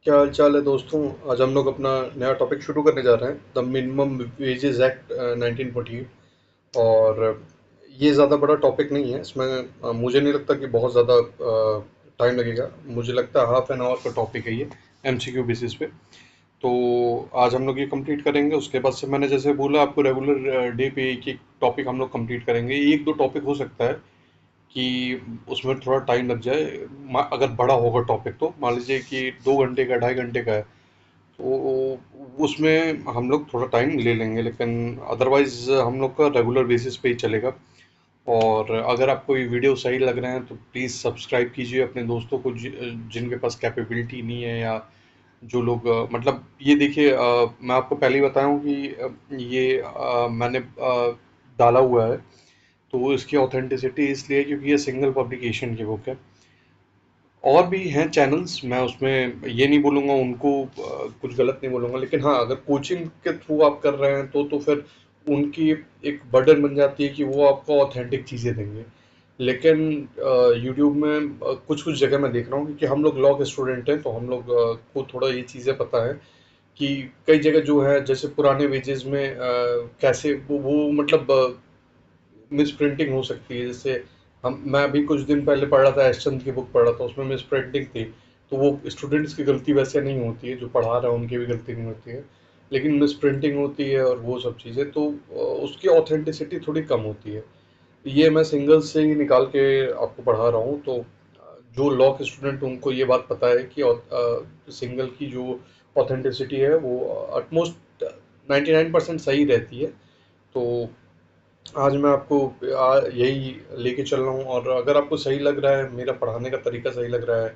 क्या हाल चाल है दोस्तों। आज हम लोग अपना नया टॉपिक शुरू करने जा रहे हैं, द मिनिमम वेजेस एक्ट 1948। और ये ज़्यादा बड़ा टॉपिक नहीं है। इसमें मुझे नहीं लगता कि बहुत ज़्यादा टाइम लगेगा। मुझे लगता है हाफ एन आवर का टॉपिक है ये, एमसीक्यू बेसिस पे। तो आज हम लोग ये कंप्लीट करेंगे। उसके बाद से मैंने जैसे बोला आपको, रेगुलर डे पे एक एक टॉपिक हम लोग कंप्लीट करेंगे। एक दो टॉपिक हो सकता है कि उसमें थोड़ा टाइम लग जाए। अगर बड़ा होगा टॉपिक तो मान लीजिए कि 2 घंटे का 2.5 घंटे का है, तो उसमें हम लोग थोड़ा टाइम ले लेंगे, लेकिन अदरवाइज हम लोग का रेगुलर बेसिस पे ही चलेगा। और अगर आपको ये वीडियो सही लग रहे हैं तो प्लीज़ सब्सक्राइब कीजिए अपने दोस्तों को, जिनके पास कैपेबिलिटी नहीं है, या जो लोग मतलब ये देखिए, मैं आपको पहले ही बताया हूँ कि ये मैंने डाला हुआ है। तो इसकी ऑथेंटिसिटी इसलिए क्योंकि ये सिंगल पब्लिकेशन की बुक है। और भी हैं चैनल्स, मैं उसमें ये नहीं बोलूँगा उनको कुछ गलत नहीं बोलूँगा, लेकिन हाँ, अगर कोचिंग के थ्रू आप कर रहे हैं तो फिर उनकी एक बर्डन बन जाती है कि वो आपको ऑथेंटिक चीज़ें देंगे। लेकिन यूट्यूब में कुछ कुछ जगह मैं देख रहा हूँ, क्योंकि हम लोग लॉ के स्टूडेंट हैं, तो हम लोग को थोड़ा ये चीज़ें पता है कि कई जगह जो है, जैसे पुराने वेजेस में कैसे वो मतलब मिस प्रिंटिंग हो सकती है। जैसे मैं अभी कुछ दिन पहले पढ़ रहा था, एशचंद की बुक पढ़ रहा था, उसमें मिस प्रिंटिंग थी। तो वो स्टूडेंट्स की गलती वैसे नहीं होती है, जो पढ़ा रहा है उनकी भी गलती नहीं होती है, लेकिन मिस प्रिंटिंग होती है और वो सब चीज़ें, तो उसकी ऑथेंटिसिटी थोड़ी कम होती है। ये मैं सिंगल से ही निकाल के आपको पढ़ा रहा हूँ। तो जो लॉ के स्टूडेंट उनको ये बात पता है कि सिंगल की जो ऑथेंटिसिटी है वो ऑलमोस्ट 99% सही रहती है। तो आज मैं आपको यही लेके चल रहा हूँ। और अगर आपको सही लग रहा है, मेरा पढ़ाने का तरीका सही लग रहा है,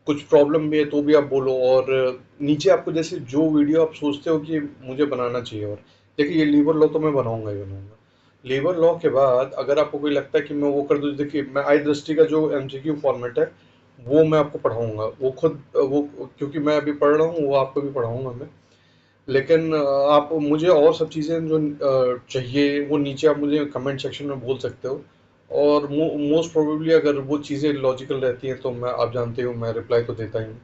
कुछ प्रॉब्लम भी है तो भी आप बोलो। और नीचे आपको जैसे जो वीडियो आप सोचते हो कि मुझे बनाना चाहिए, और देखिए ये लेबर लॉ तो मैं बनाऊंगा ही बनाऊंगा। लेबर लॉ के बाद अगर आपको कोई लगता है कि मैं वो कर दूँ, देखिए मैं आई दृष्टि का जो एमसीक्यू फॉर्मेट है वो मैं आपको पढ़ाऊंगा, वो खुद वो, क्योंकि मैं अभी पढ़ रहा हूँ, वो आपको भी पढ़ाऊंगा मैं। लेकिन आप मुझे और सब चीज़ें जो चाहिए वो नीचे आप मुझे कमेंट सेक्शन में बोल सकते हो। और मोस्ट प्रोबेबली अगर वो चीज़ें लॉजिकल रहती हैं तो मैं, आप जानते हो, मैं रिप्लाई तो देता ही हूँ।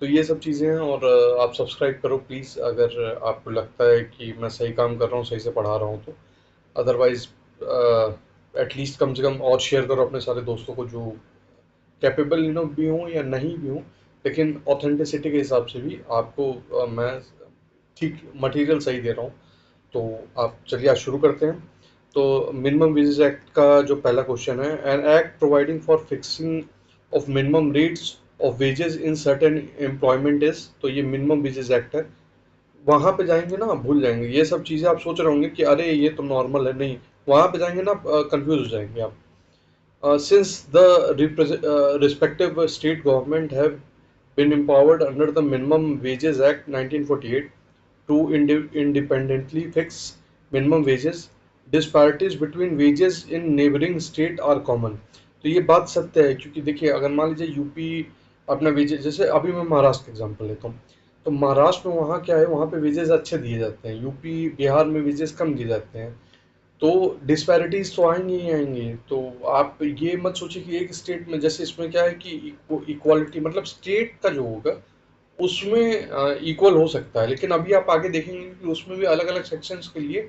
तो ये सब चीज़ें हैं। और आप सब्सक्राइब करो प्लीज़, अगर आपको लगता है कि मैं सही काम कर रहा हूँ, सही से पढ़ा रहा हूँ तो। अदरवाइज एटलीस्ट कम से कम और शेयर करो अपने सारे दोस्तों को, जो कैपेबल इनफ भी हों या नहीं भी हों, लेकिन ऑथेंटिसिटी के हिसाब से भी आपको मैं ठीक मटेरियल सही दे रहा हूँ। तो आप चलिए आज शुरू करते हैं। तो मिनिमम वेजेस एक्ट का जो पहला क्वेश्चन है, an act providing for fixing of minimum rates of wages in certain employment is. तो ये मिनिमम वेजेस एक्ट है। वहां पे जाएंगे ना आप भूल जाएंगे ये सब चीजें। आप सोच रहे होंगे कि अरे ये तो नॉर्मल है, नहीं, वहां पे जाएंगे ना कंफ्यूज हो जाएंगे आप। Since the respective state government have been empowered under the Minimum Wages Act 1948 to independently fix minimum wages, disparities between wages in neighboring state are common। तो ये बात सत्य है, क्योंकि देखिए अगर मान लीजिए यूपी अपना वेजेस, जैसे अभी मैं महाराष्ट्र का एग्जांपल लेता हूँ, तो महाराष्ट्र में वहाँ क्या है, वहाँ पे वेजेस अच्छे दिए जाते हैं, यूपी बिहार में वेजेस कम दिए जाते हैं। तो डिस्पैरिटीज तो आएंगी ही आएंगी। तो आप ये मत सोचिए कि एक स्टेट में, जैसे इसमें क्या है कि इक्वालिटी मतलब स्टेट का जो होगा उसमें इक्वल हो सकता है, लेकिन अभी आप आगे देखेंगे कि उसमें भी अलग अलग सेक्शंस के लिए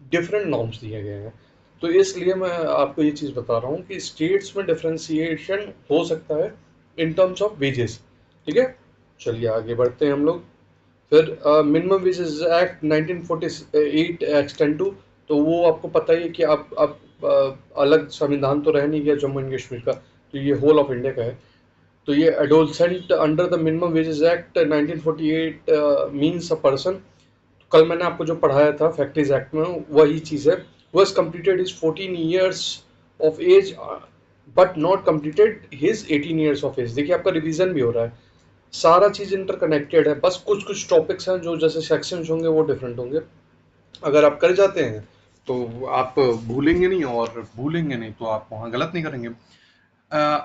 डिफरेंट नॉर्म्स दिए गए हैं। तो इसलिए मैं आपको ये चीज़ बता रहा हूँ कि स्टेट्स में डिफ्रेंसिएशन हो सकता है इन टर्म्स ऑफ वेजेस। ठीक है, चलिए आगे बढ़ते हैं हम लोग। फिर minimum wages act 1948 extend to. तो वो आपको पता ही है कि अब अलग संविधान तो रह नहीं गया जम्मू एंड कश्मीर का, तो ये होल ऑफ इंडिया का है। तो ये adolescent under the minimum wages act 1948 means a person. कल मैंने आपको जो पढ़ाया था फैक्ट्रीज एक्ट में, वही चीज़ है। Was completed is 14 years of age but not completed his 18 years of age. देखिए आपका रिवीजन भी हो रहा है, सारा चीज़ इंटरकनेक्टेड है। बस कुछ कुछ टॉपिक्स हैं जो जैसे सेक्शंस होंगे वो डिफरेंट होंगे। अगर आप कर जाते हैं तो आप भूलेंगे नहीं, और भूलेंगे नहीं तो आप वहाँ गलत नहीं करेंगे।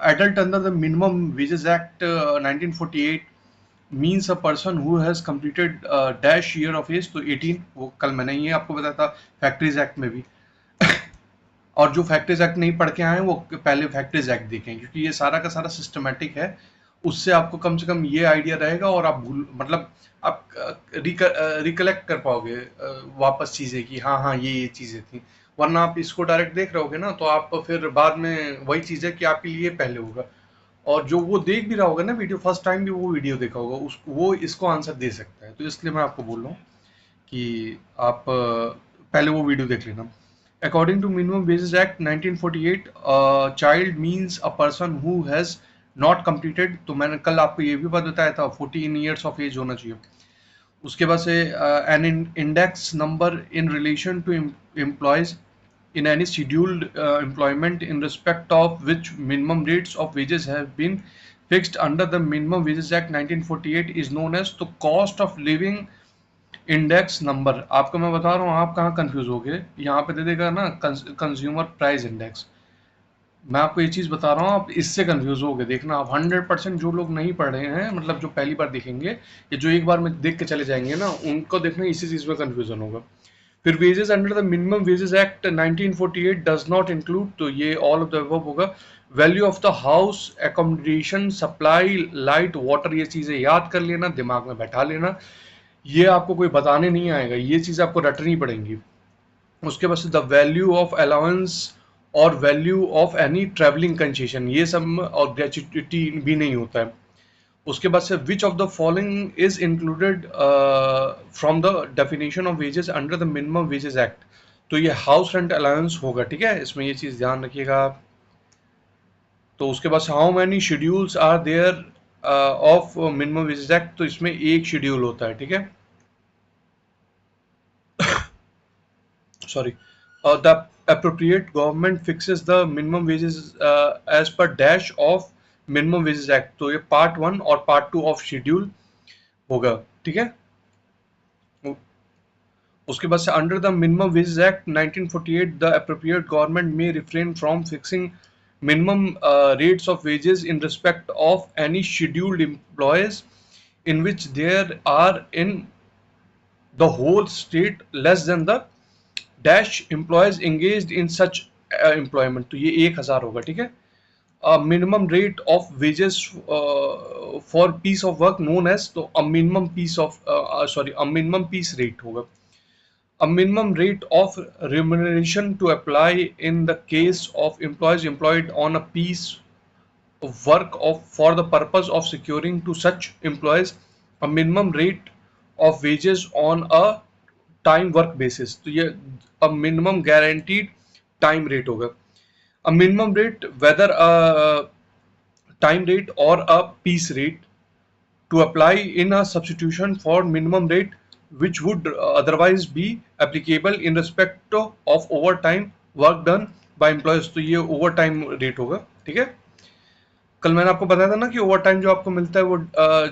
Adult under the minimum wages act 1948 means a person who has completed dash year of age. तो 18, वो कल मैंने ये आपको बताया था फैक्ट्रीज एक्ट में भी। और जो फैक्ट्रीज एक्ट नहीं पढ़ के आए हैं वो पहले फैक्ट्रीज एक्ट देखें, क्योंकि ये सारा का सारा सिस्टमेटिक है। उससे आपको कम से कम ये आइडिया रहेगा और आप भूल मतलब आप रिकलेक्ट कर पाओगे वापस चीज़ें कि हाँ हाँ ये चीज़ें थी। वरना आप इसको डायरेक्ट देख रहोगे ना तो आप फिर बाद में वही चीज़ है कि आपके लिए पहले होगा। और जो वो देख भी रहा होगा ना वीडियो, फर्स्ट टाइम भी वो वीडियो देखा होगा, उस वो इसको आंसर दे सकता है। तो इसलिए मैं आपको बोल रहा हूँ कि आप पहले वो वीडियो देख लेना। According to Minimum Wages Act 1948, child means a person who has not completed, तो मैंने कल आपको ये भी बात बताया था 14 years of age होना चाहिए। उसके बाद से an index number in relation to employees in any scheduled employment in respect of which minimum rates of wages have been fixed under the Minimum Wages Act 1948 is known as the cost of living index number. आपको मैं बता रहा हूँ, आप कहाँ confuse हो गए, यहाँ पे दे देगा ना कंज्यूमर प्राइस इंडेक्स। मैं आपको ये चीज़ बता रहा हूँ, आप इससे कंफ्यूज हो गए। देखना आप 100% जो लोग नहीं पढ़ रहे हैं, मतलब जो पहली बार देखेंगे या जो एक बार में देख के चले जाएंगे ना, उनको देखना इसी चीज़ में कंफ्यूजन होगा। फिर wages under the minimum wages act 1948 does not include, तो ये ऑल ऑफ द अबव होगा। Value of the house accommodation supply light water, ये चीज़ें याद कर लेना, दिमाग में बैठा लेना। ये आपको कोई बताने नहीं आएगा, ये चीज़ आपको रटनी पड़ेंगी। उसके बाद से द वैल्यू ऑफ अलाउंस और value of any travelling concession, ये सब और ग्रेचुइटी भी नहीं होता है। उसके बाद से विच of the following is included from the definition of wages under the minimum wages act, तो ये हाउस रेंट अलाउंस होगा। ठीक है, इसमें ये चीज़ ध्यान रखिएगा आप। तो उसके बाद how many schedules are there of minimum wages act, तो इसमें एक शेड्यूल होता है। ठीक है, sorry, the appropriate government fixes the minimum wages as per dash of minimum wages act, तो ये पार्ट 1 और पार्ट 2 ऑफ शेड्यूल होगा। ठीक है, उसके बाद से under the minimum wages act 1948 the appropriate government may refrain from fixing minimum rates of wages in respect of any scheduled employees in which there are in the whole state less than the dash employees engaged in such employment, तो ये 1000 होगा। ठीक है, minimum rate of wages for piece of work known as, तो uh minimum piece of sorry uh minimum piece rate होगा। Uh minimum rate of remuneration to apply in the case of employees employed on a piece of work of for the purpose of securing to such employees a minimum rate of wages on a time work basis, तो ये अब minimum guaranteed time rate होगा। Uh minimum rate whether time rate और uh piece rate to apply in a substitution for minimum rate which would otherwise be applicable in respect of overtime work done by employees, तो ये overtime rate होगा। ठीक है, कल मैंने आपको बताया था ना कि ओवर टाइम जो आपको मिलता है वो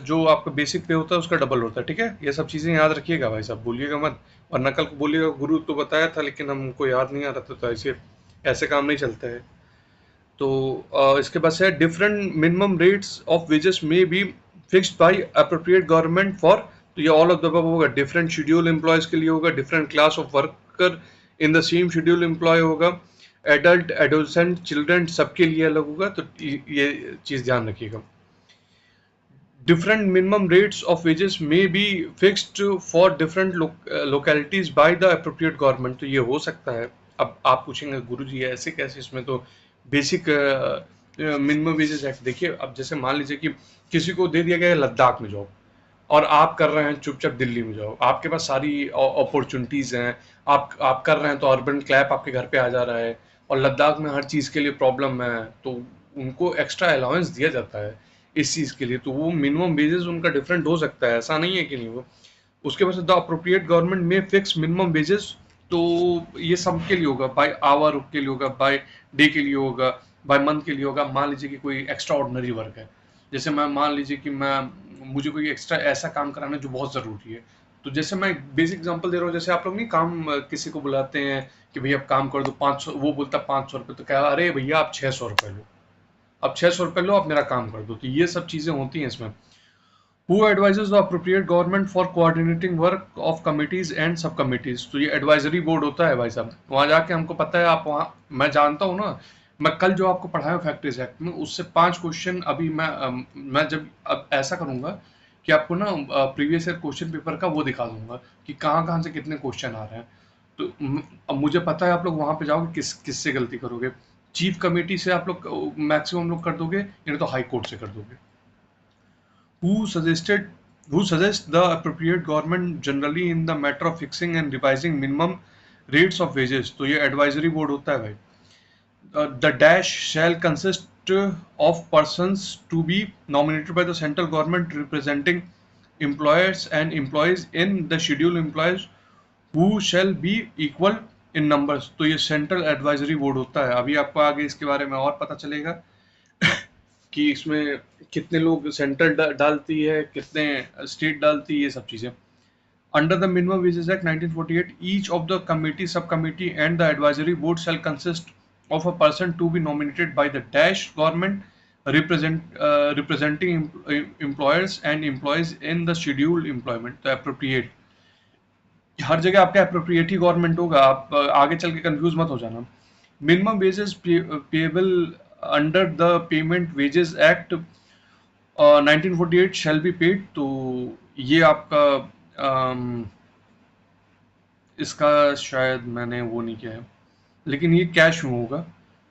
जो आपका बेसिक पे होता है उसका डबल होता है। ठीक है, ये सब चीज़ें याद रखिएगा भाई साहब, भूलिएगा मत। वरना कल को बोलिएगा गुरु तो बताया था लेकिन हमको याद नहीं आ रहा था, तो ऐसे ऐसे काम नहीं चलता है। तो इसके बाद से different minimum rates of wages may be fixed by appropriate government for, तो ये ऑल ऑफ द अबव होगा। डिफरेंट शेड्यूल एम्प्लॉयज के लिए होगा, different class of worker in the same schedule employ होगा, एडल्ट एडोलसेंट चिल्ड्रन सबके लिए अलग होगा। तो ये चीज़ ध्यान रखिएगा। different minimum rates of wages may be fixed for different localities by the appropriate government, तो ये हो सकता है। अब आप पूछेंगे गुरुजी ऐसे कैसे, इसमें तो बेसिक मिनिमम वेजेस एक्ट देखिए। अब जैसे मान लीजिए कि किसी को दे दिया गया है लद्दाख में जॉब और आप कर रहे हैं चुपचाप दिल्ली में जॉब, आपके पास सारी अपॉर्चुनिटीज़ हैं, आप कर रहे हैं तो अर्बन क्लैप आपके घर पे आ जा रहा है, और लद्दाख में हर चीज़ के लिए प्रॉब्लम है, तो उनको एक्स्ट्रा अलाउंस दिया जाता है इस चीज़ के लिए। तो वो मिनिमम वेजेस उनका डिफरेंट हो सकता है, ऐसा नहीं है कि नहीं हो। उसके बाद द अप्रोप्रिएट गवर्नमेंट में फिक्स मिनिमम वेजेस, तो ये सब के लिए होगा, बाय आवर के लिए होगा, बाय डे के लिए होगा, बाय मंथ के लिए होगा। मान लीजिए कि कोई एक्स्ट्रा ऑर्डिनरी वर्क है, जैसे मैं मान लीजिए कि मुझे कोई एक्स्ट्रा ऐसा काम कराना है जो बहुत ज़रूरी है, तो जैसे मैं बेसिक एग्जांपल दे रहा हूँ, जैसे आप लोग नहीं काम किसी को बुलाते हैं कि भैया आप काम कर दो 500, वो बोलता 500 रुपये, तो क्या अरे भैया आप 600 रुपये लो, अब 600 रुपये लो, आप मेरा काम कर दो। तो ये सब चीज़ें होती हैं इसमें। Who advises the appropriate government for coordinating work of committees and subcommittees, तो ये एडवाइजरी बोर्ड होता है भाई साहब, वहाँ जाके हमको पता है, आप वहाँ मैं जानता हूँ ना, मैं कल जो आपको पढ़ाया फैक्टरीज एक्ट में उससे 5 क्वेश्चन अभी मैं जब अब ऐसा करूंगा कि आपको ना प्रीवियस ईयर क्वेश्चन पेपर का वो दिखा दूंगा कि कहाँ कहाँ से कितने क्वेश्चन आ रहे हैं। तो अब मुझे पता है आप लोग वहां पे जाओगे किससे गलती करोगे। चीफ कमेटी से आप लोग मैक्सिमम लोग कर दोगे, या तो हाई कोर्ट से कर दोगे। who suggested who suggests the appropriate government generally in the matter of fixing and revising minimum rates of wages। तो ये एडवाइजरी बोर्ड होता है भाई। The dash shall consist of persons to be nominated by the central government representing employers and employees in the schedule employees who shall be equal in numbers। तो ये central advisory board होता है। अभी आपको आगे इसके बारे में और पता चलेगा कि इसमें कितने लोग सेंट्रल डालती है, कितने स्टेट डालती है, ये सब चीजें। Under the minimum wages act 1948 each of the committee sub committee and the advisory board shall consist of a person to be nominated by the dash government representing employers and employees in the scheduled employment। तो appropriate हर जगह आपका appropriate ही government होगा। आप आगे चल के confuse मत हो जाना। Minimum wages payable under the payment wages act 1948 shall be paid. तो ये आपका इसका शायद मैंने वो नहीं किया है, लेकिन ये कैश में होगा।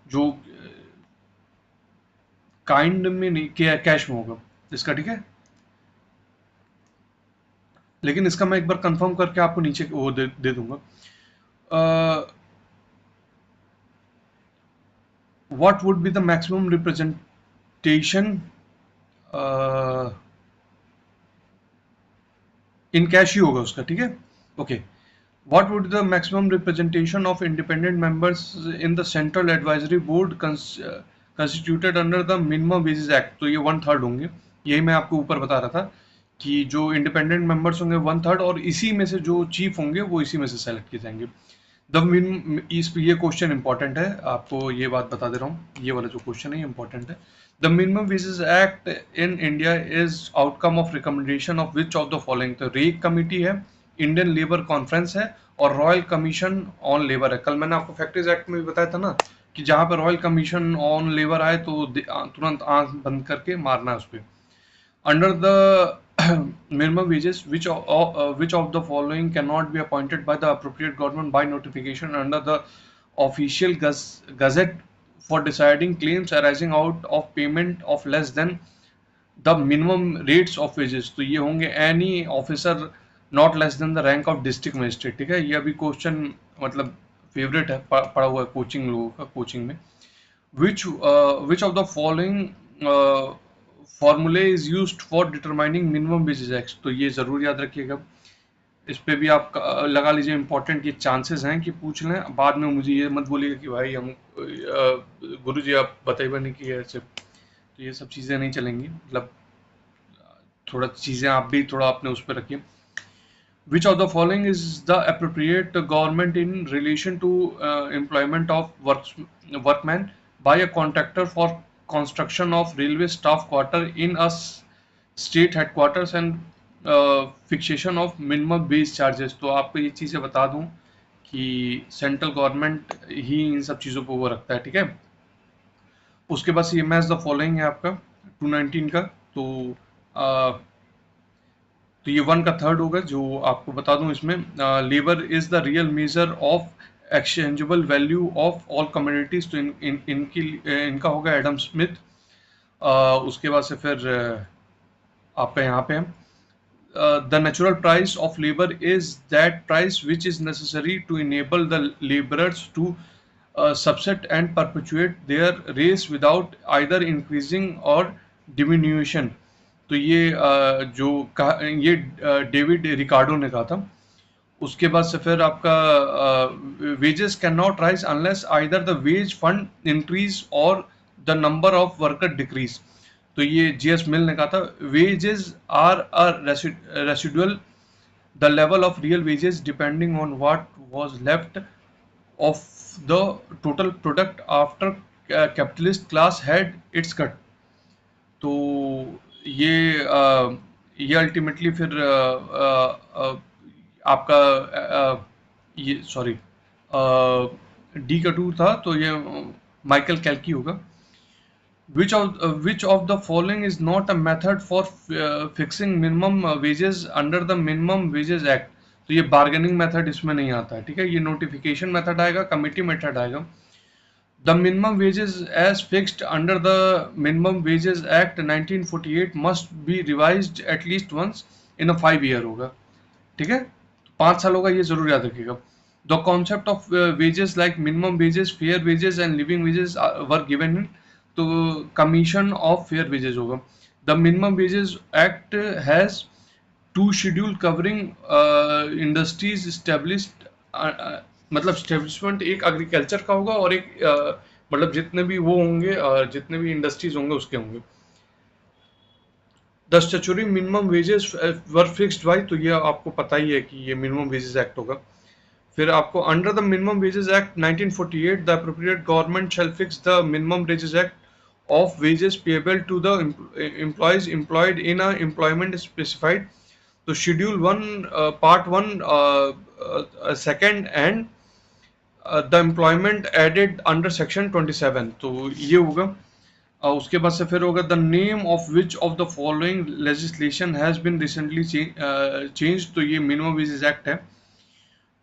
जो काइंड में नहीं, कैश में होगा इसका, ठीक है। लेकिन इसका मैं एक बार कंफर्म करके आपको नीचे वो दे दूंगा। What would be the maximum representation in cash ही होगा उसका, ठीक है। Okay, what would the maximum representation of independent members in the central advisory board constituted under the minimum wages act। तो ये 1/3 होंगे। यही मैं आपको ऊपर बता रहा था कि जो इंडिपेंडेंट मेंबर्स होंगे 1/3, और इसी में से जो चीफ होंगे वो इसी में से सेलेक्ट किए जाएंगे। द मिनिमम, इस ये क्वेश्चन इंपॉर्टेंट है, आपको ये बात बता दे रहा हूँ, ये वाला जो क्वेश्चन है ये इंपॉर्टेंट है। The minimum wages act in India is outcome of recommendation of which of the following. तो रेक कमिटी है, इंडियन लेबर कॉन्फ्रेंस है, और रॉयल कमीशन ऑन लेबर है। कल मैंने आपको फैक्ट्रीज एक्ट में भी बताया था ना कि जहां पर रॉयल कमीशन ऑन लेबर आए तो तुरंत आंख बंद करके मारना है उस पर। under the minimum wages, which of the following cannot be appointed by the appropriate government by notification under the official gazette for deciding claims arising out of payment of less than the minimum rates of wages। तो ये होंगे any officer not less than the rank of district magistrate, ठीक है। ये अभी question मतलब favourite है, पढ़ा हुआ है कोचिंग लोगों का, कोचिंग में। which of the following फॉर्मूले is used for determining minimum wages act. तो ये जरूर याद रखिएगा। इस पे भी आप लगा लीजिए, इंपॉर्टेंट ये चांसेस हैं कि पूछ लें। बाद में मुझे ये मत बोलिएगा कि भाई हम गुरुजी आप बताइए नहीं कि ऐसे। तो ये सब चीज़ें नहीं चलेंगी, मतलब थोड़ा चीज़ें आप भी थोड़ा अपने उस पर रखिए। Which of the following is the appropriate government in relation to employment of workmen by a contractor for construction of railway staff quarter in a state headquarters and fixation of minimum wage charges। तो आपको ये चीज़ें बता दूं कि central government ही इन सब चीज़ों को वो रखता है, ठीक है। उसके बाद C M S the following है आपका 219 का। तो ये 1/3 होगा। जो आपको बता दूं इसमें, labour is the real measure of exchangeable value of all communities. तो इनका होगा एडम स्मिथ। उसके बाद से फिर आपका यहाँ पे the natural price of labour is that price which is necessary to enable the labourers to subset and perpetuate their race without either increasing or diminution। तो ये ये डेविड रिकार्डो ने कहा था। उसके बाद से फिर आपका wages can not rise unless either the wage fund increase or the number of worker decrease. तो ये जीएस मिल ने कहा था। Wages are a residual the level of real wages depending on what was left of the total product after capitalist class had its cut। तो ये ultimately फिर आपका ये सॉरी डी का 2 था। तो ये माइकल कैल्की होगा। Which of the following is not a method for fixing minimum wages under the Minimum Wages Act? तो ये बार्गेनिंग मेथड इसमें नहीं आता है, ठीक है। ये नोटिफिकेशन मेथड आएगा, कमिटी मेथड आएगा। The minimum wages as fixed under the Minimum Wages Act 1948 must be revised at least once in a 5 year होगा, ठीक है। 5 साल होगा, ये जरूर याद रखिएगा। The concept of wages like minimum wages, fair wages and living wages were given in, तो commission of fair wages होगा। The Minimum Wages Act has two schedule covering industries established, मतलब establishment एक एग्रीकल्चर का होगा और एक मतलब जितने भी वो होंगे, जितने भी इंडस्ट्रीज होंगे उसके होंगे। The statutory minimum wages were fixed by, तो ये आपको पता ही है कि ये मिनिमम वेजेस एक्ट होगा। फिर आपको under the minimum wages act 1948 the appropriate government shell fix the minimum wages act of wages payable to the employees employed in a employment specified, तो schedule 1 part 1 second and the employment added under section 27, तो ये होगा। उसके बाद से फिर होगा the name of which of the following legislation has been recently change, तो ये मिनिमम वेजेस एक्ट है।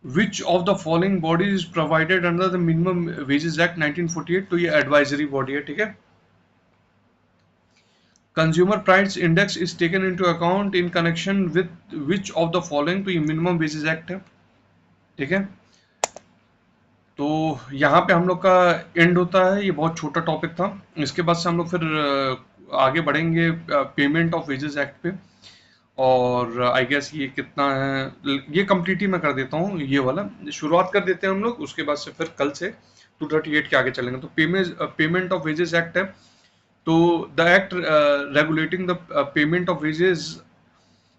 Which of the following bodies is provided under the minimum wages act 1948, तो ये एडवाइजरी बॉडी है, ठीक है। Consumer price index is taken into account in connection with which of the following, तो ये minimum wages act है, ठीक है। तो यहाँ पे हम लोग का एंड होता है, ये बहुत छोटा टॉपिक था। इसके बाद से हम लोग फिर आगे बढ़ेंगे पेमेंट ऑफ वेजेस एक्ट पे, और आई गेस ये कितना है, ये कंप्लीट ही मैं कर देता हूँ, ये वाला शुरुआत कर देते हैं हम लोग। उसके बाद से फिर कल से 238 के आगे चलेंगे। तो पेमेंट ऑफ वेजेस एक्ट है, तो the act regulating the payment of wages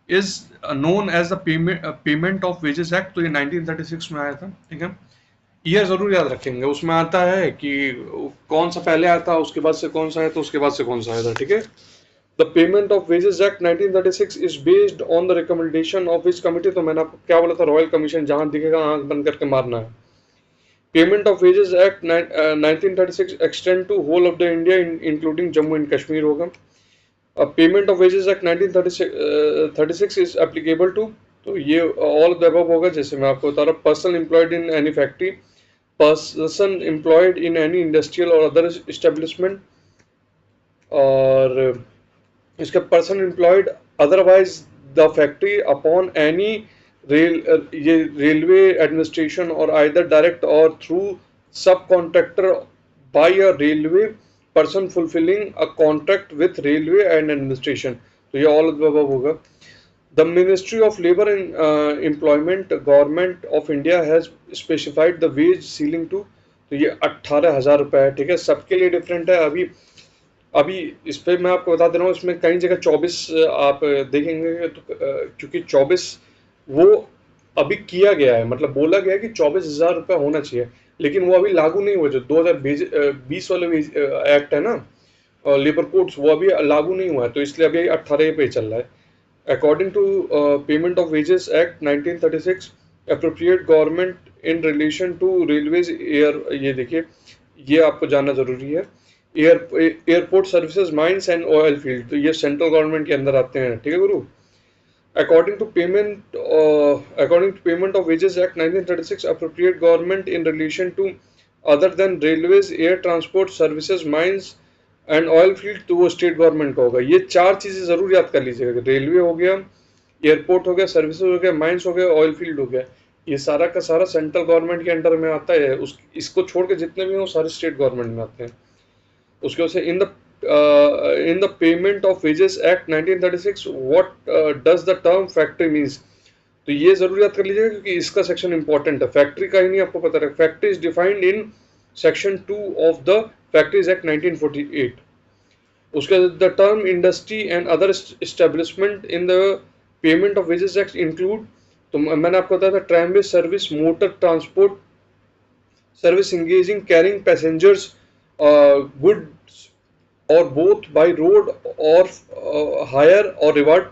is known as the payment of wages act, तो ये 1936 में आया था, ठीक है। ईयर जरूर याद रखेंगे, उसमें आता है कि कौन सा पहले आया था, उसके बाद से कौन सा है, तो उसके बाद से कौन सा आया था, ठीक है। The payment of wages act 1936 is based on the recommendation of which committee, तो मैंने आपको क्या बोला था, रॉयल कमीशन, जहां दिखेगा आंख बंद करके मारना है। Payment of wages act 1936 extend to whole of the India including Jammu and Kashmir होगा। Payment of wages act 1936 is applicable to, तो ये ऑल द अबव होगा। जैसे मैं आपको बता रहा हूँ, person employed in any factory, person employed in any industrial or other establishment, और इसका person employed otherwise the factory upon any ये रेलवे एडमिनिस्ट्रेशन और आइदर डायरेक्ट और through subcontractor by a railway person fulfilling a contract with railway and administration, तो ये all above होगा। The Ministry of Labour and Employment, Government of India has specified the wage ceiling to, तो ये 18,000 रुपये है, ठीक है। सबके लिए डिफरेंट है। अभी इस पे मैं आपको बता दे रहा हूँ, इसमें कई जगह 24 आप देखेंगे, तो क्योंकि 24 वो अभी किया गया है, मतलब बोला गया है कि 24,000 रुपये होना चाहिए, लेकिन वो अभी लागू नहीं हुआ। जो 2020 वाले एक्ट है ना, लेबर कोड्स, वो अभी लागू नहीं हुआ है, तो इसलिए अभी 18 पे चल रहा है। According to Payment of Wages Act 1936, appropriate government in relation to railways, air, ये देखिए, ये आपको जानना जरूरी है। Airport services, mines and oil field, तो ये सेंट्रल गवर्नमेंट के अंदर आते हैं, ठीक है गुरु। According to Payment of Wages Act 1936, appropriate government in relation to other than railways, air transport services, mines and oil field, तो वो स्टेट गवर्नमेंट का होगा। ये चार चीजें जरूर याद कर लीजिएगा, रेलवे हो गया, एयरपोर्ट हो गया, सर्विसेज हो गया, माइंस हो गया, ऑयल फील्ड हो गया, ये सारा का सारा सेंट्रल गवर्नमेंट के अंडर में आता है। इसको छोड़ के जितने भी हैं वो सारे स्टेट गवर्नमेंट में आते हैं। उसके वजह से in the payment of wages act 1936 what does the term factory means, तो ये जरूर याद कर लीजिएगा क्योंकि इसका सेक्शन इंपॉर्टेंट है। फैक्ट्री का ही नहीं आपको पता है। Factory is defined in section 2 of the factories act 1948। उसके the term industry and other establishment in the payment of wages act include, तो मैंने आपको बताया था, tramway service, motor transport service engaging carrying passengers goods और both by road और higher और reward,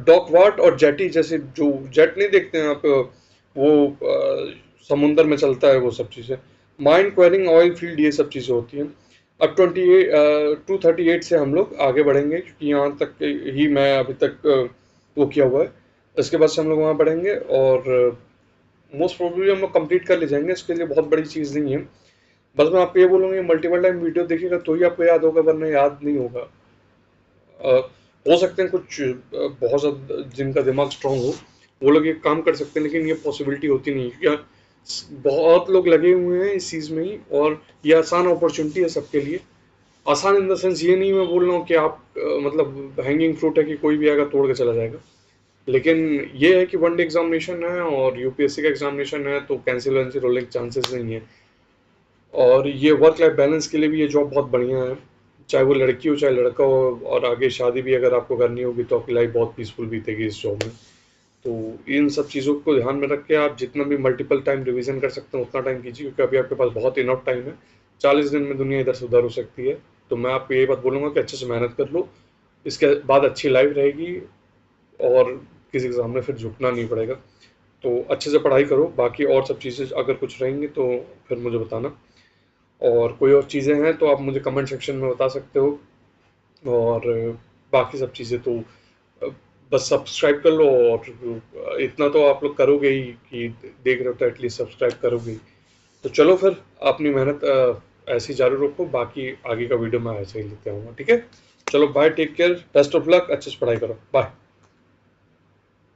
डॉकवार्ट और जेटी, जैसे जो जेट नहीं देखते हैं आप, वो समुंदर में चलता है, वो सब चीज़ें। माइंड क्वेरिंग, ऑयल फील्ड, ये सब चीज़ें होती हैं। अब 238 से हम लोग आगे बढ़ेंगे, क्योंकि यहाँ तक ही मैं अभी तक वो किया हुआ है। इसके बाद से हम लोग वहाँ बढ़ेंगे और मोस्ट प्रोबेबली हम लोग कंप्लीट कर ले जाएंगे। इसके लिए बहुत बड़ी चीज़ नहीं है। बस मैं आपको ये बोलूँगा, मल्टीपल टाइम वीडियो देखिएगा तो ही आपको याद होगा, वरना याद नहीं होगा। अ, हो सकते हैं कुछ बहुत ज़्यादा जिनका दिमाग स्ट्रांग हो, वो लोग ये काम कर सकते हैं, लेकिन ये पॉसिबिलिटी होती नहीं है। बहुत लोग लगे हुए हैं इस चीज़ में ही, और ये आसान अपॉर्चुनिटी है सबके लिए। आसान इन द सेंस ये नहीं मैं बोल रहा हूँ कि आप मतलब हैंगिंग फ्रूट है कि कोई भी आएगा तोड़ के चला जाएगा। लेकिन ये है कि वन डे एग्जामिनेशन है और यूपीएससी का एग्जामिनेशन है, तो कैंसिल वैंसिल होने के चांसेस नहीं है। और ये वर्क लाइफ बैलेंस के लिए भी ये जॉब बहुत बढ़िया है, चाहे वो लड़की हो चाहे लड़का हो। और आगे शादी भी अगर आपको करनी होगी तो आपकी लाइफ बहुत पीसफुल बीतेगी इस जॉब में। तो इन सब चीज़ों को ध्यान में रख के आप जितना भी मल्टीपल टाइम रिवीजन कर सकते हैं उतना टाइम कीजिए, क्योंकि अभी आपके पास बहुत इनफ टाइम है। 40 दिन में दुनिया इधर से उधर हो सकती है। तो मैं आपको यही बात बोलूँगा कि अच्छे से मेहनत कर लो, इसके बाद अच्छी लाइफ रहेगी और किसी के सामने फिर झुकना नहीं पड़ेगा। तो अच्छे से पढ़ाई करो, बाकी और सब चीज़ें अगर कुछ रहेंगी तो फिर मुझे बताना। और कोई और चीज़ें हैं तो आप मुझे कमेंट सेक्शन में बता सकते हो। और बाकी सब चीज़ें तो अ, बस सब्सक्राइब कर लो, और इतना तो आप लोग करोगे ही कि देख रहे हो तो एटलीस्ट सब्सक्राइब करोगे ही। तो चलो फिर अपनी मेहनत ऐसी जारी रखो, बाकी आगे का वीडियो मैं ऐसे ही लेते आऊँगा, ठीक है? चलो bye, take care, best of luck, अच्छे से पढ़ाई करो, बाय।